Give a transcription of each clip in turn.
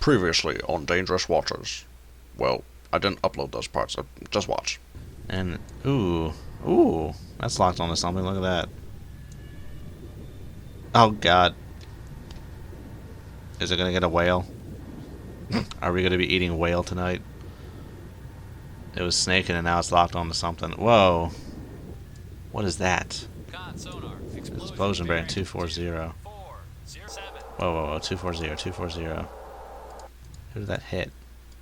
Previously on Dangerous Waters. Well, I didn't upload those parts, just watch. And, ooh, that's locked onto something, look at that. Oh god. Is it gonna get a whale? Are we gonna be eating whale tonight? It was snaking and now it's locked onto something. Whoa. What is that? Explosion bearing 240. Whoa, 240, 240. Who did that hit?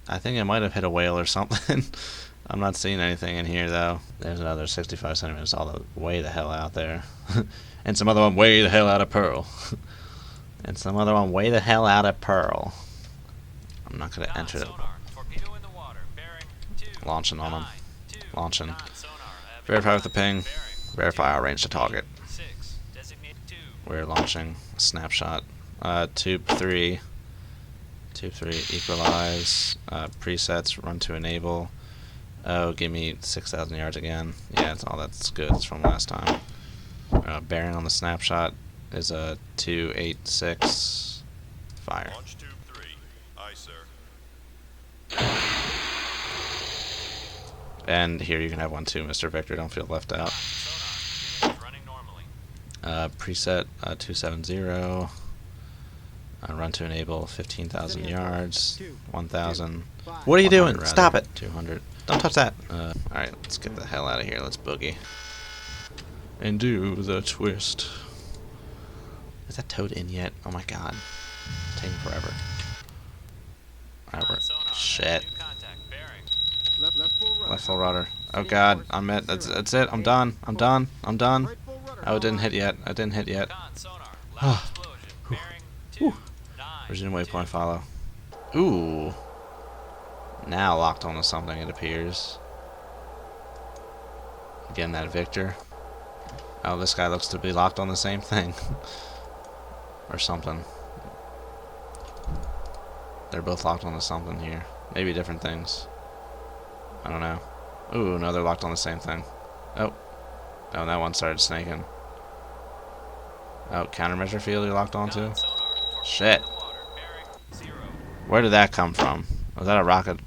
I think it might have hit a whale or something. I'm not seeing anything in here though. There's another 65 centimeters all the way the hell out there. And some other one way the hell out of Pearl. And some other one way the hell out of Pearl. I'm not gonna enter it. Launching on them. Launching. Verify with the ping. Verify our range to target. We're launching. Snapshot. Tube 3. Tube 3. Equalize. Presets. Run to enable. Oh, give me 6,000 yards again. Yeah, that's good. It's from last time. Bearing on the snapshot is a 286. Fire. Launch tube 3. Aye, sir. And here you can have one too, Mr. Victor. Don't feel left out. Preset 270. Run to enable 15,000 yards. 1,000. What are you doing? Rather. Stop it. 200. Don't touch that. Alright, let's get the hell out of here. Let's boogie. And do the twist. Is that Toad in yet? Oh my god. It's taking forever. Alright, shit. Left full rudder. Oh god, I'm it. That's it. I'm done. I'm done. I'm done. Oh, it didn't hit yet. I didn't hit yet. Resume waypoint follow. Ooh. Now locked onto something, it appears. Again, that Victor. Oh, this guy looks to be locked on the same thing. Or something. They're both locked onto something here. Maybe different things. I don't know. Ooh, no, they're locked on the same thing. Oh. Oh, that one started snaking. Oh, countermeasure field you're locked onto? Shit. Where did that come from? Was that a rocket?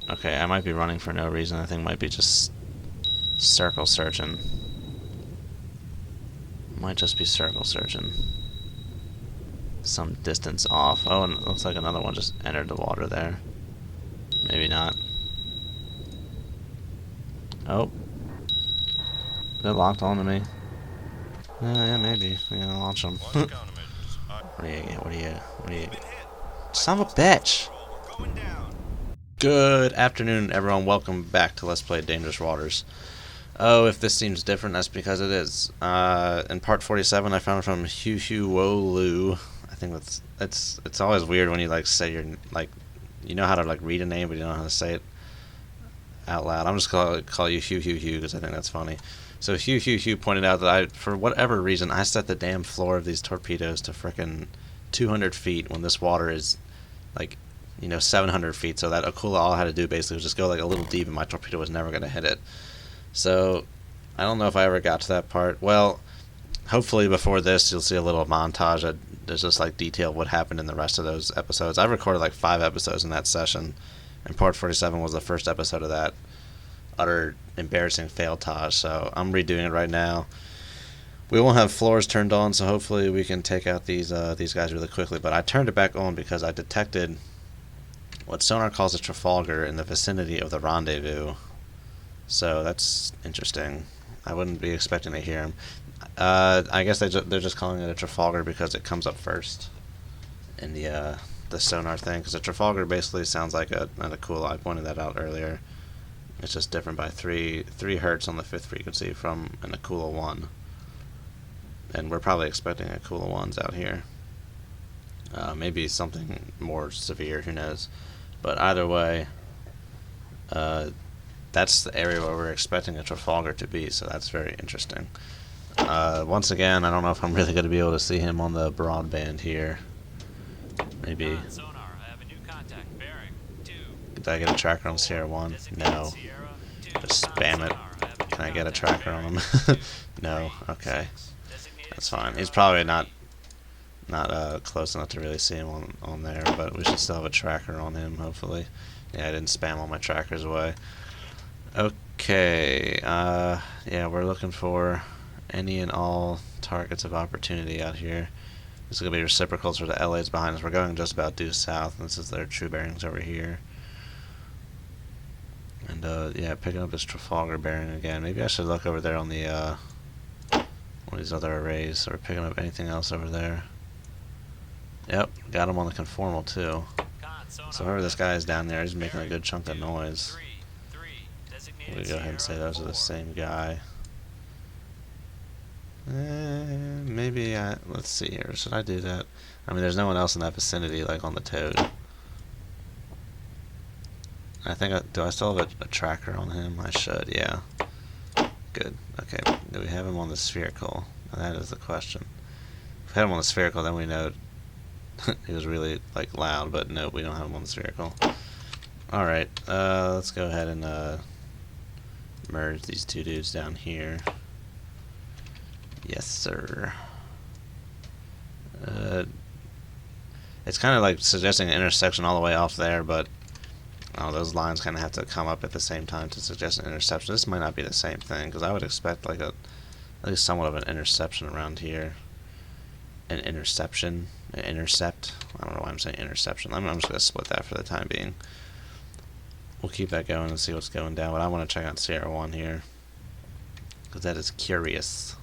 Okay, I might be running for no reason. I think it might be just circle searching. Might just be circle searching. Some distance off. Oh, and it looks like another one just entered the water there. Maybe not. Oh. They're locked onto me. Yeah, maybe. Yeah, I'll launch them. What do you... Son of a bitch! Good afternoon, everyone. Welcome back to Let's Play Dangerous Waters. Oh, if this seems different, that's because it is. In part 47, I found it from Wolu. I think it's always weird when you like say your you know how to like read a name, but you don't know how to say it out loud. I'm just gonna call you Hugh because I think that's funny. So Hugh pointed out that for whatever reason, I set the damn floor of these torpedoes to frickin' 200 feet when this water is like, 700 feet. So that Akula all I had to do basically was just go like a little deep and my torpedo was never going to hit it. So I don't know if I ever got to that part. Well, hopefully before this you'll see a little montage that there's just like detail what happened in the rest of those episodes. I recorded like 5 episodes in that session, and part 47 was the first episode of that utter embarrassing failtage, so I'm redoing it right now. We won't have floors turned on, so hopefully we can take out these guys really quickly, but I turned it back on because I detected what sonar calls a Trafalgar in the vicinity of the Rendezvous. So that's interesting. I wouldn't be expecting to hear him. I guess they're just calling it a Trafalgar because it comes up first in the sonar thing, because a Trafalgar basically sounds like an Akula. I pointed that out earlier. It's just different by 3 hertz on the 5th frequency from an Akula 1. And we're probably expecting Akula 1s out here. Maybe something more severe, who knows. But either way, that's the area where we're expecting a Trafalgar to be, so that's very interesting. Once again, I don't know if I'm really going to be able to see him on the broadband here. Maybe. Did I get a tracker on Sierra 1? No. Just spam it. Can I get a tracker on him? No. Okay. That's fine. He's probably not not close enough to really see him on there, but we should still have a tracker on him, hopefully. Yeah, I didn't spam all my trackers away. Okay, yeah, we're looking for any and all targets of opportunity out here. This is going to be reciprocals for the LA's behind us. We're going just about due south, and this is their true bearings over here. And, yeah, picking up this Trafalgar bearing again. Maybe I should look over there on the, one of these other arrays. So we're picking up anything else over there. Yep, got him on the conformal, too. So whoever this guy is down there, he's making a good chunk of noise. We'll go ahead and say those are the same guy. Maybe let's see here. Should I do that? I mean, there's no one else in that vicinity, like on the Toad. I think do I still have a tracker on him? I should, yeah. Good. Okay. Do we have him on the spherical? That is the question. If we had him on the spherical, then we know he was really like loud. But no, we don't have him on the spherical. All right. Let's go ahead and merge these two dudes down here. Yes, sir. It's kind of like suggesting an intersection all the way off there, but those lines kind of have to come up at the same time to suggest an interception. This might not be the same thing, because I would expect like at least somewhat of an interception around here. An interception, an intercept. I don't know why I'm saying interception. I'm just going to split that for the time being. We'll keep that going and see what's going down, but I want to check out Sierra 1 here, because that is curious.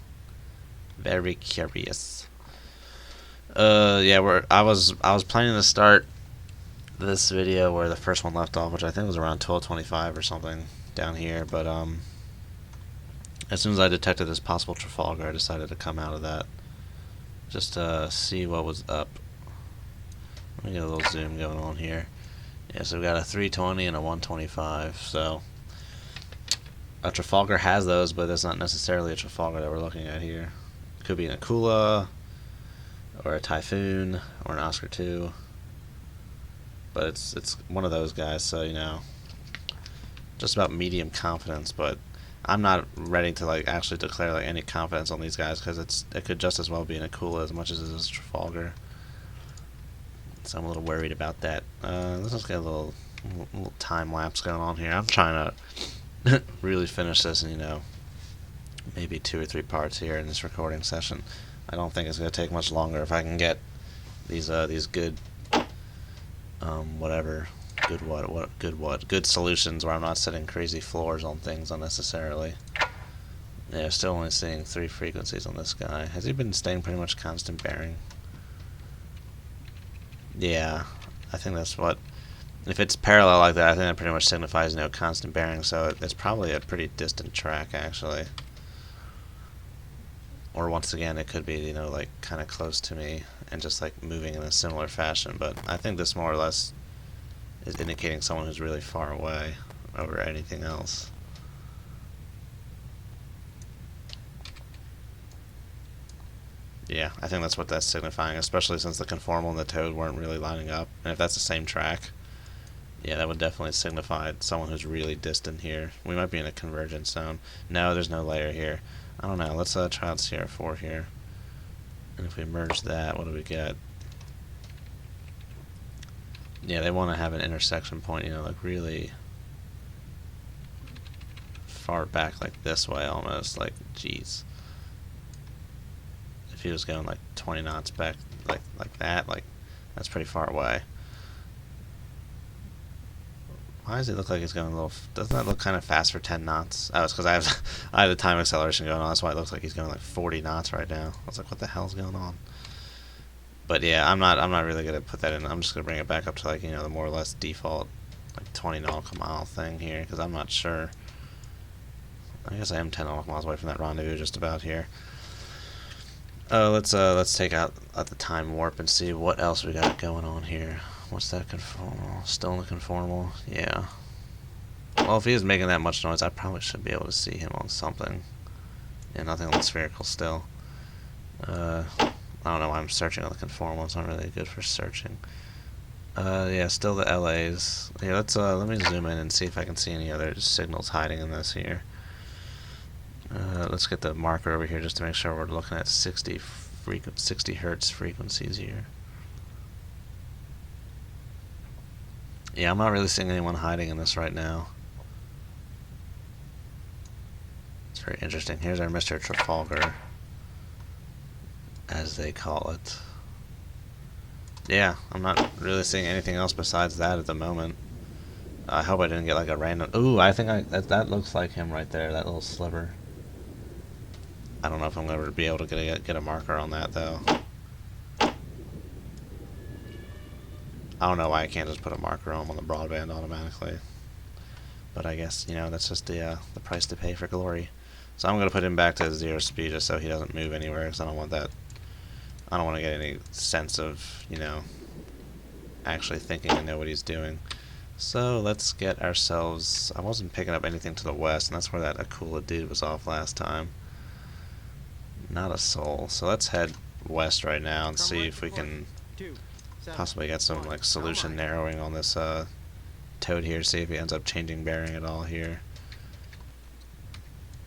Very curious. Yeah, I was planning to start this video where the first one left off, which I think was around 12:25 or something down here, but as soon as I detected this possible Trafalgar, I decided to come out of that just to see what was up. Let me get a little zoom going on here. Yeah, so we've got a 320 and a 125, so a Trafalgar has those, but it's not necessarily a Trafalgar that we're looking at here. Could be an Akula, or a Typhoon, or an Oscar II. But it's one of those guys, so, you know, just about medium confidence, but I'm not ready to, like, actually declare, like, any confidence on these guys, because it could just as well be an Akula as much as it is a Trafalgar. So I'm a little worried about that. Let's just get a little time lapse going on here. I'm trying to really finish this in, you know, maybe 2 or 3 parts here in this recording session. I don't think it's going to take much longer if I can get these good good solutions where I'm not setting crazy floors on things unnecessarily. Yeah, still only seeing 3 frequencies on this guy. Has he been staying pretty much constant bearing? Yeah, I think that's what. If it's parallel like that, I think that pretty much signifies, you know, constant bearing. So it's probably a pretty distant track, actually. Or once again, it could be, you know, like kind of close to me and just like moving in a similar fashion. But I think this more or less is indicating someone who's really far away over anything else. Yeah, I think that's what that's signifying, especially since the conformal and the Toad weren't really lining up. And if that's the same track, yeah, that would definitely signify someone who's really distant here. We might be in a convergence zone. No, there's no layer here. I don't know. Let's try out Sierra 4 here. And if we merge that, what do we get? Yeah, they want to have an intersection point, you know, like really far back, like this way almost. Like, jeez. If he was going like 20 knots back, like that, like that's pretty far away. Why does it look like it's going a little? Doesn't that look kind of fast for 10 knots? Oh, it's because I have the time acceleration going on. That's why it looks like he's going like 40 knots right now. I was like, what the hell's going on? But yeah, I'm not really gonna put that in. I'm just gonna bring it back up to, like, you know, the more or less default like 20 nautical mile thing here, because I'm not sure. I guess I am 10 nautical miles away from that rendezvous, just about here. Let's take out the time warp and see what else we got going on here. What's that conformal? Still in the conformal? Yeah. Well, if he is making that much noise, I probably should be able to see him on something. Yeah, nothing on the spherical still. I don't know why I'm searching on the conformal. It's not really good for searching. Yeah, still the LAs. Yeah, let me zoom in and see if I can see any other signals hiding in this here. Let's get the marker over here just to make sure we're looking at 60 60 hertz frequencies here. Yeah, I'm not really seeing anyone hiding in this right now. It's very interesting. Here's our Mr. Trafalgar, as they call it. Yeah, I'm not really seeing anything else besides that at the moment. I hope I didn't get like a random... Ooh, I think that looks like him right there, that little sliver. I don't know if I'm going to be able to get a marker on that, though. I don't know why I can't just put a marker on the broadband automatically. But I guess, you know, that's just the price to pay for glory. So I'm going to put him back to 0 speed just so he doesn't move anywhere, because I don't want that... I don't want to get any sense of, you know, actually thinking I know what he's doing. So let's get ourselves... I wasn't picking up anything to the west, and that's where that Akula dude was off last time. Not a soul. So let's head west right now and see if we can possibly get some like solution narrowing on this toad here. See if he ends up changing bearing at all here.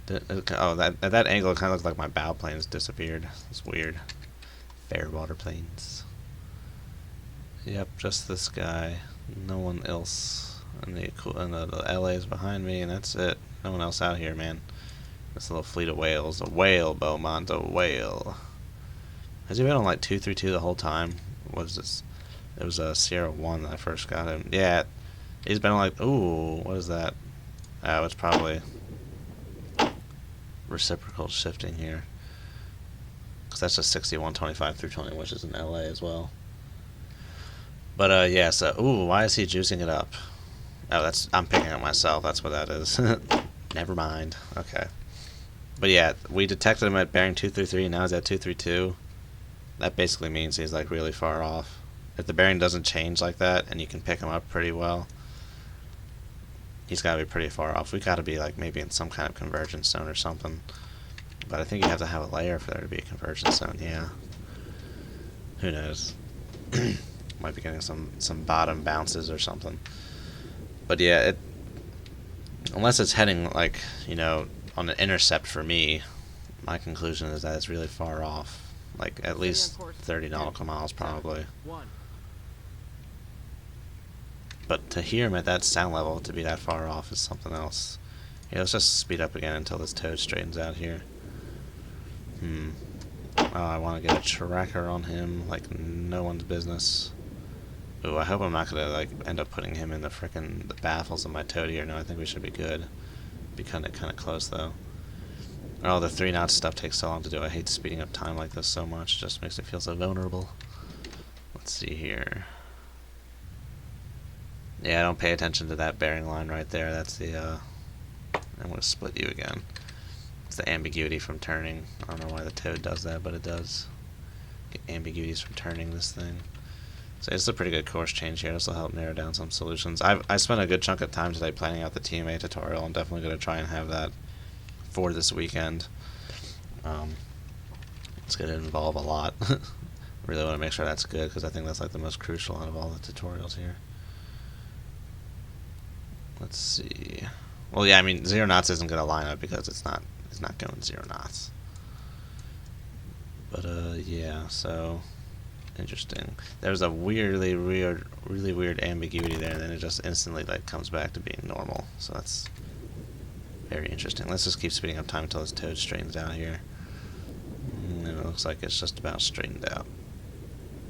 Oh, at that angle it kind of looked like my bow planes disappeared. It's weird. Fair water planes. Yep, just this guy. No one else. And the LA is behind me, and that's it. No one else out here, man. This little fleet of whales. A whale, Beaumont, a whale. Has he been on like 232 the whole time? What is this? It was a Sierra 1 that I first got him. Yeah, he's been on like... Ooh, what is that? Oh, it's probably reciprocal shifting here. Because that's just 6125 through 20, which is in LA as well. But, yeah, so... Ooh, why is he juicing it up? Oh, that's... I'm picking up myself. That's what that is. Never mind. Okay. But yeah, we detected him at bearing 233, now he's at 232. That basically means he's like really far off. If the bearing doesn't change like that, and you can pick him up pretty well, he's got to be pretty far off. We got to be like maybe in some kind of convergence zone or something. But I think you have to have a layer for there to be a convergence zone, yeah. Who knows? Might be getting some bottom bounces or something. But yeah, unless it's heading like, you know, on an intercept for me, my conclusion is that it's really far off. Like, at least 30 nautical miles, probably. But to hear him at that sound level, to be that far off, is something else. Yeah, let's just speed up again until this toad straightens out here. Oh, I want to get a tracker on him like no one's business. Ooh, I hope I'm not going to, like, end up putting him in the baffles of my toad here. No, I think we should be good. Be kind of close though. Oh, the 3 knots stuff takes so long to do. I hate speeding up time like this so much. It just makes me feel so vulnerable. Let's see here. Yeah, don't pay attention to that bearing line right there. That's the I'm going to split you again. It's the ambiguity from turning. I don't know why the toad does that, but it does. Get ambiguities from turning this thing. So it's a pretty good course change here. This will help narrow down some solutions. I spent a good chunk of time today planning out the TMA tutorial. I'm definitely going to try and have that for this weekend. It's going to involve a lot. Really want to make sure that's good, because I think that's like the most crucial out of all the tutorials here. Let's see. Well, yeah, I mean, 0 knots isn't going to line up because it's not going 0 knots. But yeah, so... Interesting. There's a really weird ambiguity there, and then it just instantly like comes back to being normal. So that's very interesting. Let's just keep speeding up time until this toad straightens out here. And it looks like it's just about straightened out.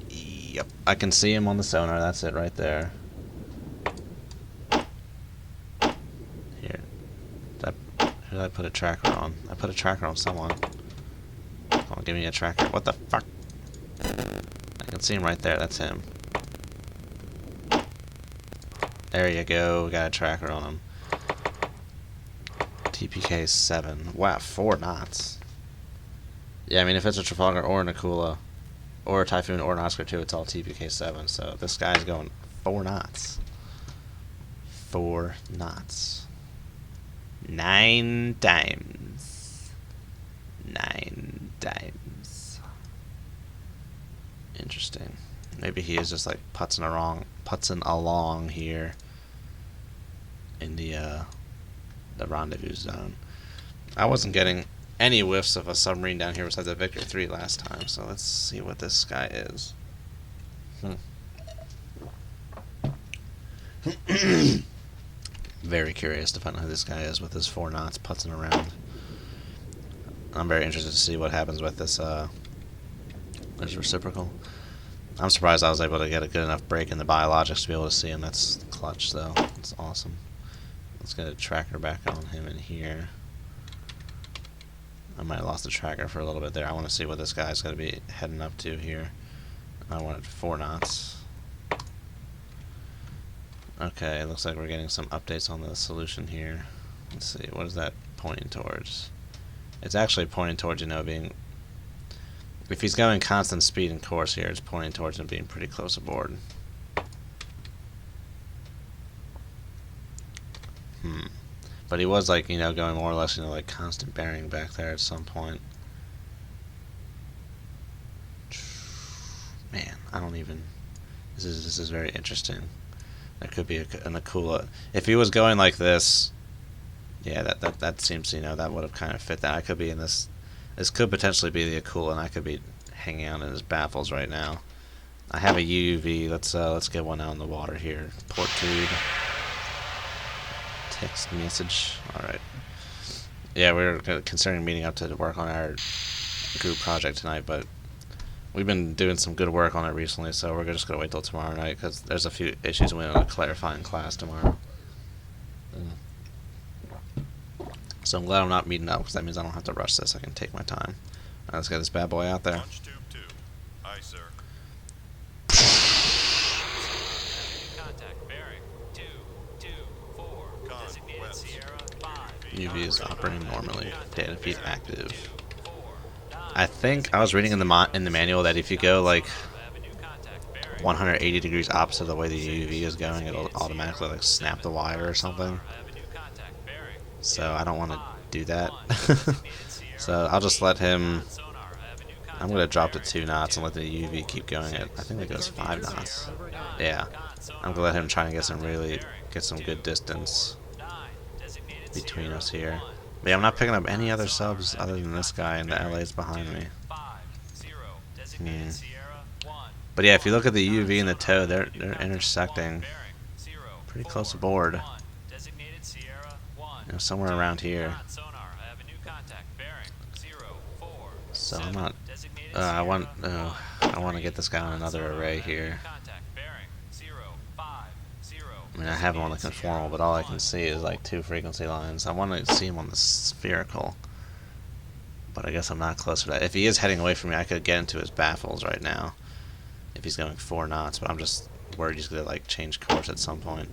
Yep, I can see him on the sonar. That's it right there. Here, who did I put a tracker on? I put a tracker on someone. Come on, give me a tracker. What the fuck? I can see him right there. That's him. There you go. We got a tracker on him. TPK 7. Wow, 4 knots. Yeah, I mean, if it's a Trafalgar or an Akula, or a Typhoon or an Oscar 2, it's all TPK 7. So this guy's going 4 knots. 4 knots. 9 times. 9 times. Interesting. Maybe he is just like putzing along here in the rendezvous zone. I wasn't getting any whiffs of a submarine down here besides a Victor 3 last time. So let's see what this guy is. Very curious to find out who this guy is with his 4 knots putzing around. I'm very interested to see what happens with this. There's reciprocal. I'm surprised I was able to get a good enough break in the biologics to be able to see him. That's clutch, though. That's awesome. Let's get a tracker back on him in here. I might have lost the tracker for a little bit there. I want to see what this guy's going to be heading up to here. I wanted 4 knots. Okay, it looks like we're getting some updates on the solution here. Let's see, what is that pointing towards? It's actually pointing towards, being... If he's going constant speed and course here, it's pointing towards him being pretty close aboard. But he was like, going more or less, like constant bearing back there at some point. Man, I don't even... This is very interesting. There could be an Akula. If he was going like this, yeah, that seems, that would have kind of fit that. I could be in this. This could potentially be the Akula, and I could be hanging out in his baffles right now. I have a UUV. Let's get one out in the water here. Port tube. Text message. All right. Yeah, we're considering meeting up to work on our group project tonight, but we've been doing some good work on it recently, so we're just gonna wait till tomorrow night because there's a few issues we want to clarify in class tomorrow. So I'm glad I'm not meeting up because that means I don't have to rush this. I can take my time. All right, let's get this bad boy out there. Launch tube 2. Aye, sir. Contact bearing 224. Designated west. Sierra 5. UV is operating normally. Data feed active. I think I was reading in the manual that if you go like 180 degrees opposite of the way the UV is going, it'll automatically like snap the wire or something. So I don't want to do that. So I'll just let him. I'm gonna drop to 2 knots and let the UV keep going at, I think it goes 5 knots. Yeah, I'm gonna let him try and get some good distance between us here. But yeah, I'm not picking up any other subs other than this guy, and the LA's behind me. But yeah, if you look at the UV and the tow, they're intersecting pretty close aboard. Somewhere around here. So I'm not. I want to get this guy on another array here. I mean, I have him on the conformal, but all I can see is like 2 frequency lines. I want to see him on the spherical, but I guess I'm not close to that. If he is heading away from me, I could get into his baffles right now. If he's going 4 knots, but I'm just worried he's gonna like change course at some point.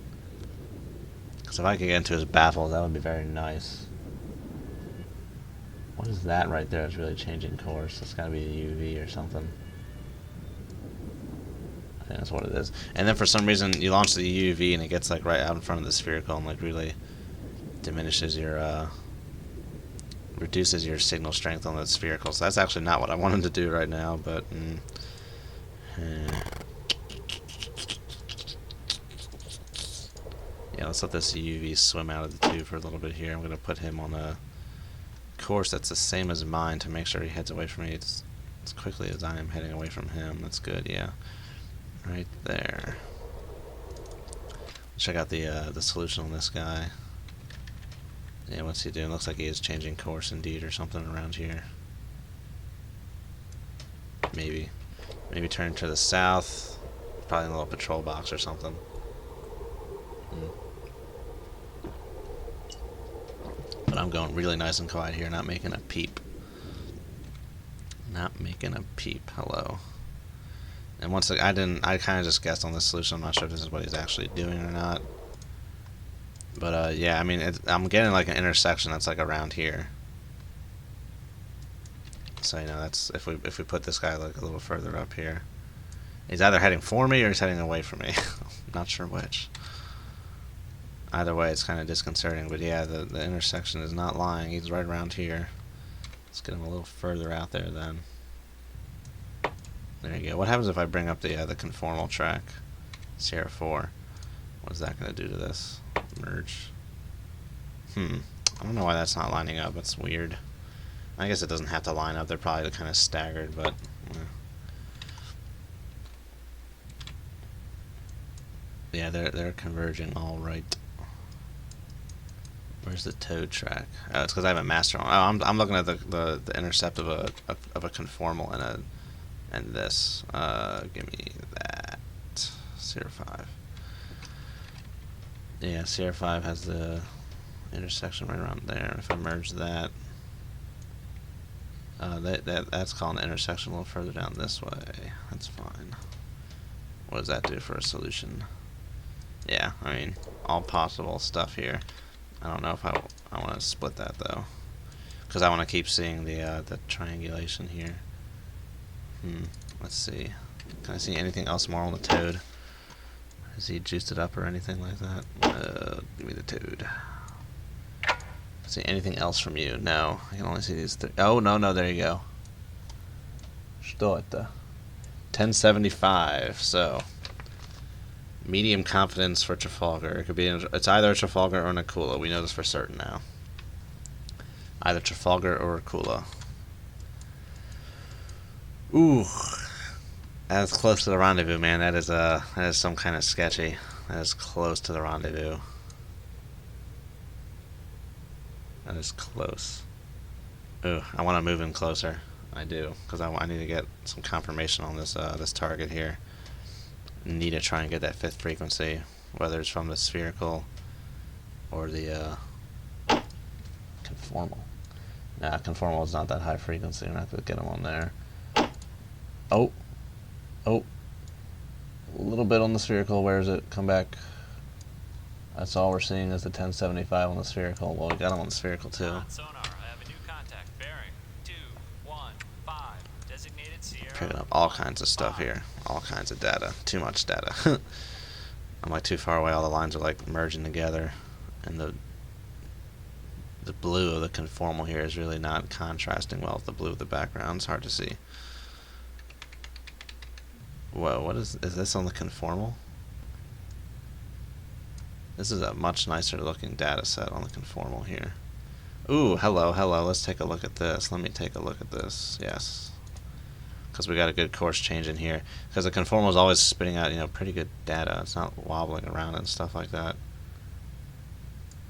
Because if I could get into his baffles, that would be very nice. What is that right there? It's really changing course. It's gotta be a UV or something. I think that's what it is. And then for some reason, you launch the UV and it gets like right out in front of the spherical and like really diminishes your, reduces your signal strength on the spherical. So that's actually not what I wanted to do right now, but. Yeah, let's let this UV swim out of the tube for a little bit here. I'm going to put him on a course that's the same as mine to make sure he heads away from me as quickly as I am heading away from him. That's good, yeah. Right there. Check out the solution on this guy. Yeah, what's he doing? Looks like he is changing course indeed or something around here. Maybe. Maybe turn to the south. Probably in a little patrol box or something. But I'm going really nice and quiet here, not making a peep. Not making a peep. Hello. And once I kind of just guessed on this solution. I'm not sure if this is what he's actually doing or not. But yeah, I mean, I'm getting like an intersection that's like around here. So that's if we put this guy like a little further up here. He's either heading for me or he's heading away from me. I'm not sure which. Either way, it's kind of disconcerting. But yeah, the intersection is not lying. He's right around here. Let's get him a little further out there then. There you go. What happens if I bring up the conformal track? Sierra 4. What is that going to do to this? Merge. I don't know why that's not lining up. That's weird. I guess it doesn't have to line up. They're probably kind of staggered, but. Yeah, they're converging all right. Where's the toad track? Oh, it's because I have a master on. Oh, I'm looking at the intercept of a conformal and this. Give me that. CR5. Yeah, CR5 has the intersection right around there. If I merge that, that's called an intersection a little further down this way. That's fine. What does that do for a solution? Yeah, I mean, all possible stuff here. I don't know if I want to split that though, because I want to keep seeing the triangulation here. Let's see. Can I see anything else more on the toad? Has he juiced it up or anything like that? Give me the toad. See anything else from you? No, I can only see these three. Oh no, there you go. Что это? 1075. So. Medium confidence for Trafalgar. It could be. It's either a Trafalgar or an Akula. We know this for certain now. Either Trafalgar or Akula. Ooh, that's close to the rendezvous, man. That is some kind of sketchy. That is close to the rendezvous. That is close. Ooh, I want to move in closer. I do, because I need to get some confirmation on this this target here. Need to try and get that fifth frequency, whether it's from the spherical or the conformal. Nah, conformal is not that high frequency. We're not going to get them on there. Oh, a little bit on the spherical. Where is it? Come back. That's all we're seeing is the 1075 on the spherical. Well, we got them on the spherical too. On sonar, I have a new contact. Bearing 215. Designated Sierra. Picking up all kinds of stuff here. All kinds of data. Too much data. I'm like too far away. All the lines are like merging together, and the blue of the conformal here is really not contrasting well with the blue of the background. It's hard to see. Whoa, what is this on the conformal? This is a much nicer looking data set on the conformal here. Ooh, hello. Let's take a look at this. Let me take a look at this. Yes. Because we got a good course change in here. Because the conformal is always spitting out, pretty good data. It's not wobbling around and stuff like that.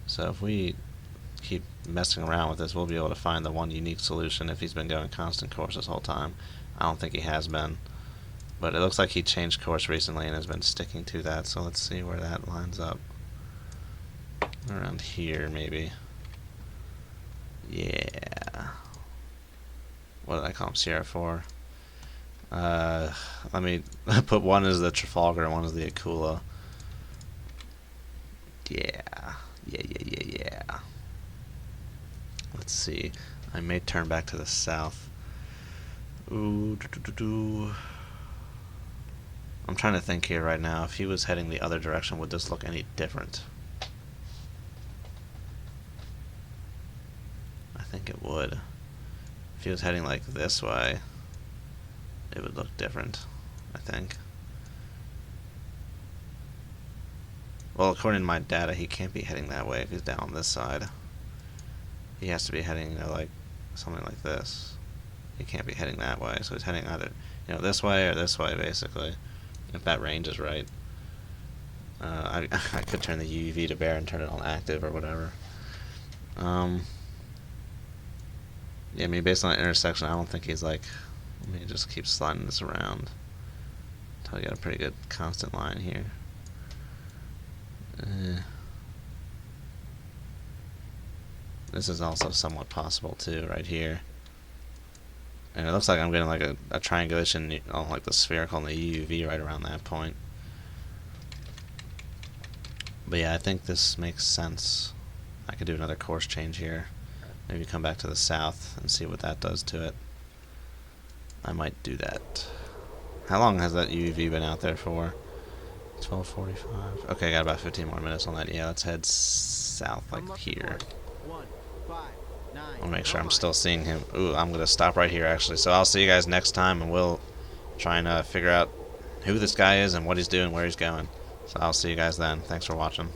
So if we keep messing around with this, we'll be able to find the one unique solution if he's been going constant course this whole time. I don't think he has been. But it looks like he changed course recently and has been sticking to that. So let's see where that lines up. Around here, maybe. Yeah. What did I call him? CR4. Let me put one as the Trafalgar and one as the Akula. Yeah. Let's see. I may turn back to the south. Ooh, I'm trying to think here right now. If he was heading the other direction, would this look any different? I think it would. If he was heading like this way, it would look different, I think. Well, according to my data, he can't be heading that way if he's down on this side. He has to be heading, like, something like this. He can't be heading that way, so he's heading either, this way or this way, basically. If that range is right. I could turn the UV to bear and turn it on active or whatever. Yeah, I mean, based on the intersection, I don't think he's like... Let me just keep sliding this around until I get a pretty good constant line here. This is also somewhat possible too, right here. And it looks like I'm getting like a triangulation on like the spherical and the UV right around that point. But yeah, I think this makes sense. I could do another course change here. Maybe come back to the south and see what that does to it. I might do that. How long has that UV been out there for? 12:45. Okay, I got about 15 more minutes on that. Yeah, let's head south, like here. I'll make sure I'm still seeing him. Ooh, I'm going to stop right here, actually. So I'll see you guys next time, and we'll try and figure out who this guy is and what he's doing, where he's going. So I'll see you guys then. Thanks for watching.